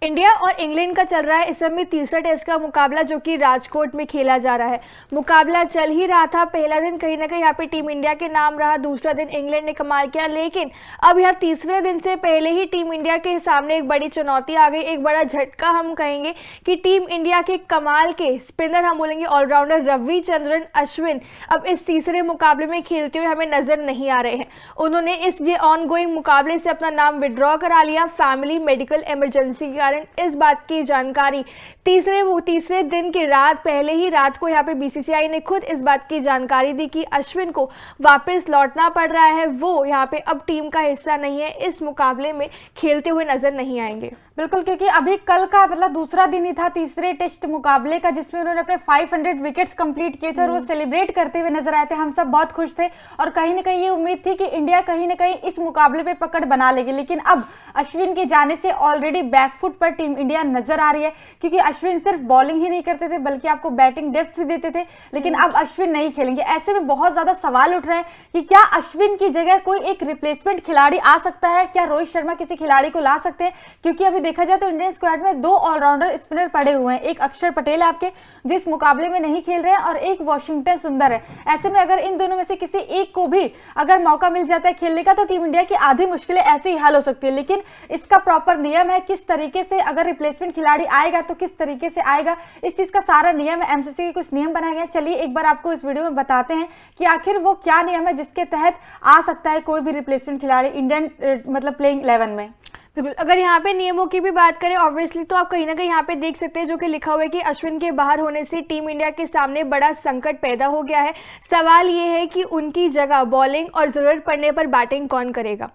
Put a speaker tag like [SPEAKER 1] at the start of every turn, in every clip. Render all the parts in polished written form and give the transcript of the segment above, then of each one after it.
[SPEAKER 1] India और England का चल रहा है इस समय तीसरा टेस्ट का मुकाबला, जो कि राजकोट में खेला जा रहा है। मुकाबला चल ही रहा था, पहला दिन कहीं ना कहीं यहाँ पे टीम इंडिया के नाम रहा, दूसरा दिन इंग्लैंड ने कमाल किया, लेकिन अब यहाँ तीसरे दिन से पहले ही टीम इंडिया के सामने एक बड़ी चुनौती आ गई, एक बड़ा झटका हम कहेंगे कि टीम इंडिया के कमाल के स्पिनर, हम बोलेंगे ऑलराउंडर रविचंद्रन अश्विन अब इस तीसरे मुकाबले में खेलते हुए हमें नजर नहीं आ रहे हैं। उन्होंने इस ये ऑन गोइंग मुकाबले से अपना नाम विड्रॉ करा लिया फैमिली मेडिकल इमरजेंसी के कारण। इस बात की जानकारी तीसरे दिन की रात, पहले ही रात को यहाँ पे बीसीसीआई ने खुद इस बात की जानकारी दी कि अश्विन को वापस लौटना पड़ रहा है, वो यहाँ पे अब टीम का हिस्सा नहीं है, इस मुकाबले में खेलते हुए नजर नहीं आएंगे।
[SPEAKER 2] बिल्कुल, क्योंकि अभी कल का मतलब दूसरा दिन ही था तीसरे टेस्ट मुकाबले का, जिसमें उन्होंने अपने 500 विकेट्स कंप्लीट किए थे और वो सेलिब्रेट करते हुए नजर आए थे। हम सब बहुत खुश थे और कहीं ना कहीं ये उम्मीद थी कि इंडिया कहीं ना कहीं इस मुकाबले पे पकड़ बना लेगी, लेकिन अब अश्विन के जाने से ऑलरेडी बैकफुट पर टीम इंडिया नजर आ रही है, क्योंकि अश्विन सिर्फ बॉलिंग ही नहीं करते थे बल्कि आपको बैटिंग डेप्थ भी देते थे, लेकिन अब अश्विन नहीं खेलेंगे। ऐसे में बहुत ज्यादा सवाल उठ रहे हैं कि क्या अश्विन की जगह कोई एक रिप्लेसमेंट खिलाड़ी आ सकता है, क्या रोहित शर्मा किसी खिलाड़ी को ला सकते हैं? क्योंकि अभी देखा जाए तो इंडियन स्क्वाड में 2 ऑलराउंडर स्पिनर पड़े हुए हैं, एक अक्षर पटेल है आपके जो इस मुकाबले में नहीं खेल रहे हैं और एक वॉशिंगटन सुंदर है। ऐसे में अगर इन दोनों में से किसी एक को भी अगर मौका मिल जाता है खेलने का तो टीम इंडिया की आधी मुश्किलें ऐसे ही हल हो सकती है, लेकिन इसका प्रॉपर नियम है किस तरीके से अगर रिप्लेसमेंट खिलाड़ी आएगा तो किस तरीके से आएगा, इस चीज का सारा नियम है। एमसीसी के कुछ नियम बनाए गए, चलिए एक बार आपको इस वीडियो में बताते हैं कि आखिर वो क्या नियम है जिसके तहत आ सकता है कोई भी रिप्लेसमेंट खिलाड़ी इंडियन मतलब प्लेइंग 11 में।
[SPEAKER 1] बिल्कुल, अगर यहाँ पे नियमों की भी बात करें ऑब्वियसली तो आप कहीं ना कहीं यहाँ पे देख सकते हैं जो कि लिखा हुआ है कि अश्विन के बाहर होने से टीम इंडिया के सामने बड़ा संकट पैदा हो गया है। सवाल ये है कि उनकी जगह बॉलिंग और जरूरत पड़ने पर बैटिंग कौन करेगा।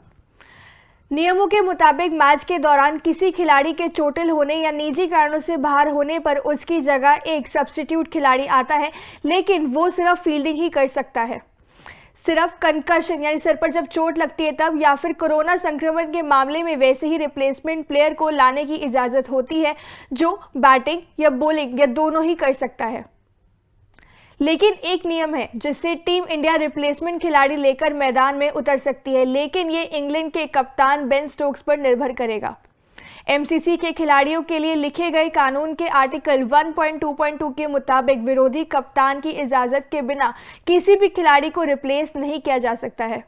[SPEAKER 1] नियमों के मुताबिक मैच के दौरान किसी खिलाड़ी के चोटिल होने या निजी कारणों से बाहर होने पर उसकी जगह एक सब्स्टिट्यूट खिलाड़ी आता है, लेकिन वो सिर्फ फील्डिंग ही कर सकता है। सिर्फ कंकशन यानी सर पर जब चोट लगती है तब, या फिर कोरोना संक्रमण के मामले में वैसे ही रिप्लेसमेंट प्लेयर को लाने की इजाज़त होती है जो बैटिंग या बॉलिंग या दोनों ही कर सकता है। लेकिन एक नियम है जिससे टीम इंडिया रिप्लेसमेंट खिलाड़ी लेकर मैदान में उतर सकती है, लेकिन ये इंग्लैंड के कप्तान बेन स्टोक्स पर निर्भर करेगा। एमसीसी के खिलाड़ियों के लिए लिखे गए कानून के आर्टिकल 1.2.2 के मुताबिक विरोधी कप्तान की इजाजत के बिना किसी भी खिलाड़ी को रिप्लेस नहीं किया जा सकता है।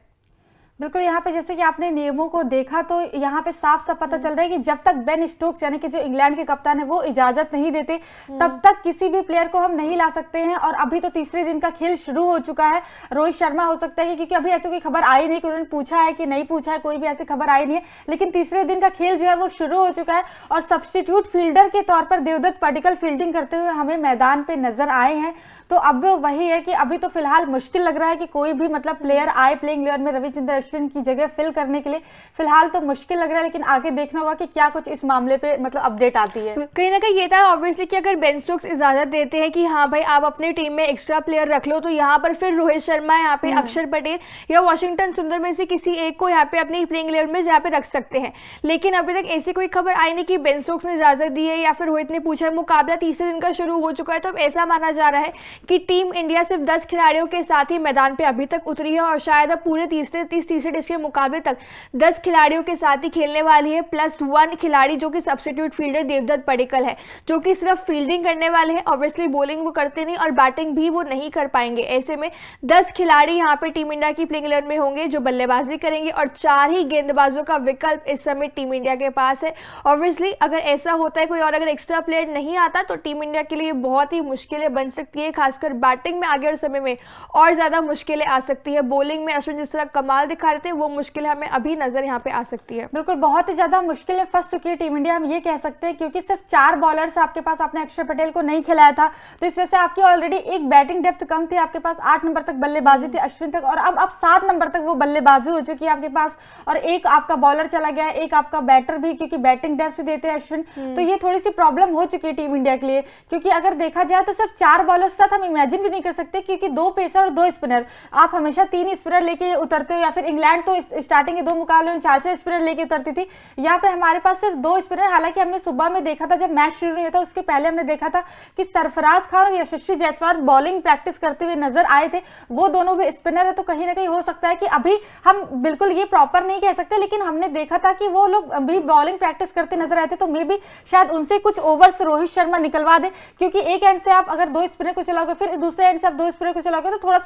[SPEAKER 2] बिल्कुल, यहाँ पे जैसे कि आपने नियमों को देखा तो यहाँ पे साफ साफ पता चल रहा है कि जब तक बेन स्टोक्स यानी कि जो इंग्लैंड के कप्तान है वो इजाजत नहीं देते तब तक किसी भी प्लेयर को हम नहीं ला सकते हैं। और अभी तो तीसरे दिन का खेल शुरू हो चुका है। रोहित शर्मा हो सकता है क्योंकि अभी ऐसी कोई खबर आई नहीं कि उन्होंने पूछा है कि नहीं पूछा है, कोई भी ऐसी खबर आई नहीं है, लेकिन तीसरे दिन का खेल जो है वो शुरू हो चुका है और सब्स्टिट्यूट फील्डर के तौर पर देवदत्त पडिक्कल फील्डिंग करते हुए हमें मैदान पे नजर आए हैं। तो अब वही है कि अभी तो फिलहाल मुश्किल लग रहा है कि कोई भी मतलब प्लेयर आए प्लेइंग 11 में रविचंद्रन अश्विन की जगह फिल करने के लिए। फिलहाल तो मुश्किल लग रहा है, लेकिन आगे देखना होगा कि क्या कुछ इस मामले पे मतलब अपडेट आती है।
[SPEAKER 1] कहीं ना कहीं ये था ऑब्वियसली कि अगर बेन स्टोक्स इजाजत देते हैं कि हाँ भाई आप अपनी टीम में एक्स्ट्रा प्लेयर रख लो, तो यहाँ पर फिर रोहित शर्मा, यहाँ पे अक्षर पटेल या वॉशिंगटन सुंदर में से किसी एक को यहाँ पे अपनी प्लेइंग 11 में यहाँ पे रख सकते हैं। लेकिन अभी तक ऐसी कोई खबर आई नहीं कि बेन स्टोक्स ने इजाजत दी है या फिर रोहित ने पूछा है। मुकाबला तीसरे दिन का शुरू हो चुका है, तो अब ऐसा माना जा रहा है कि टीम इंडिया सिर्फ 10 खिलाड़ियों के साथ ही मैदान पे अभी तक उतरी है और शायद अब पूरे तीसरे टेस्ट के मुकाबले तक 10 खिलाड़ियों के साथ ही खेलने वाली है, +1 खिलाड़ी जो कि सब्स्टिट्यूट फील्डर देवदत्त पडिक्कल है, जो कि सिर्फ फील्डिंग करने वाले हैं। ऑब्वियसली बॉलिंग वो करते नहीं और बैटिंग भी वो नहीं कर पाएंगे। ऐसे में 10 खिलाड़ी यहाँ पे टीम इंडिया की प्लेइंग 11 में होंगे जो बल्लेबाजी करेंगे और 4 ही गेंदबाजों का विकल्प इस समय टीम इंडिया के पास है। ऑब्वियसली अगर ऐसा होता है कोई और अगर एक्स्ट्रा प्लेयर नहीं आता तो टीम इंडिया के लिए बहुत ही मुश्किलें बन सकती है, खासकर बैटिंग में आगे और समय में और ज्यादा मुश्किलें आ सकती है। बॉलिंग में अश्विन जिस तरह कमाल दिखा रहे थे वो मुश्किल हमें अभी नजर यहाँ पे आ सकती है।
[SPEAKER 2] बिल्कुल, बहुत ही ज्यादा मुश्किलें फंस चुकी है टीम इंडिया, हम ये कह सकते हैं, क्योंकि सिर्फ 4 बॉलर्स आपके पास, आपने अक्षर पटेल को नहीं खिलाया था तो इस वजह से आपकी ऑलरेडी एक बैटिंग डेप्थ कम थी। आपके पास 8 नंबर तक बल्लेबाजी थी अश्विन तक, और अब 7 नंबर तक वो बल्लेबाजी हो चुकी है आपके पास, और एक आपका बॉलर चला गया है, एक आपका बैटर भी, क्योंकि बैटिंग डेप्थ देते हैं अश्विन। तो ये थोड़ी सी प्रॉब्लम हो चुकी है टीम इंडिया के लिए, क्योंकि अगर देखा जाए तो सिर्फ 4 बॉलर्स साथ हम इमेजिन भी नहीं कर सकते, क्योंकि 2 पेसर और 2 स्पिनर, आप हमेशा 3 स्पिनर लेके उतरते हो या फिर इंग्लैंड तो स्टार्टिंग के 2 मुकाबले में 4-4 स्पिनर लेके उतरती थी, यहाँ पे हमारे पास सिर्फ 2 स्पिनर। हालांकि हमने सुबह में देखा था जब मैच शुरू हुआ था, उसके पहले हमने देखा था कि सरफराज खान और यशस्वी जायसवाल बॉलिंग प्रैक्टिस करते हुए नजर आए थे, वो दोनों भी स्पिनर है। तो कहीं ना कहीं हो सकता है कि अभी हम बिल्कुल ये प्रॉपर नहीं कह सकते, लेकिन हमने देखा था कि वो लोग अभी बॉलिंग प्रैक्टिस करते नजर आए थे, तो मे भी शायद उनसे कुछ ओवर्स रोहित शर्मा निकलवा दे, क्योंकि एक एंड से आप अगर 2 स्पिनर को चलाओगे, फिर दूसरे एंड से आप 2 स्पिनर को चलाओगे, तो थोड़ा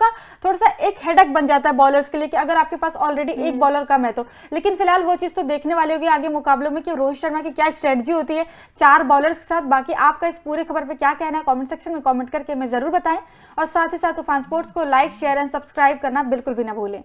[SPEAKER 2] सा एक हेडेक बन जाता है बॉलर्स के लिए कि अगर आपके पास ऑलरेडी एक बॉलर कम है तो। लेकिन फिलहाल वो चीज तो देखने वाली होगी आगे मुकाबलों में कि रोहित शर्मा की क्या स्ट्रेटजी होती है 4 बॉलर्स के साथ। बाकी आपका इस पूरे खबर पे क्या कहना है कमेंट सेक्शन में कमेंट करके हमें जरूर बताएं, और साथ ही साथ तूफान स्पोर्ट्स को लाइक, शेयर एंड सब्सक्राइब करना बिल्कुल भी ना भूलें।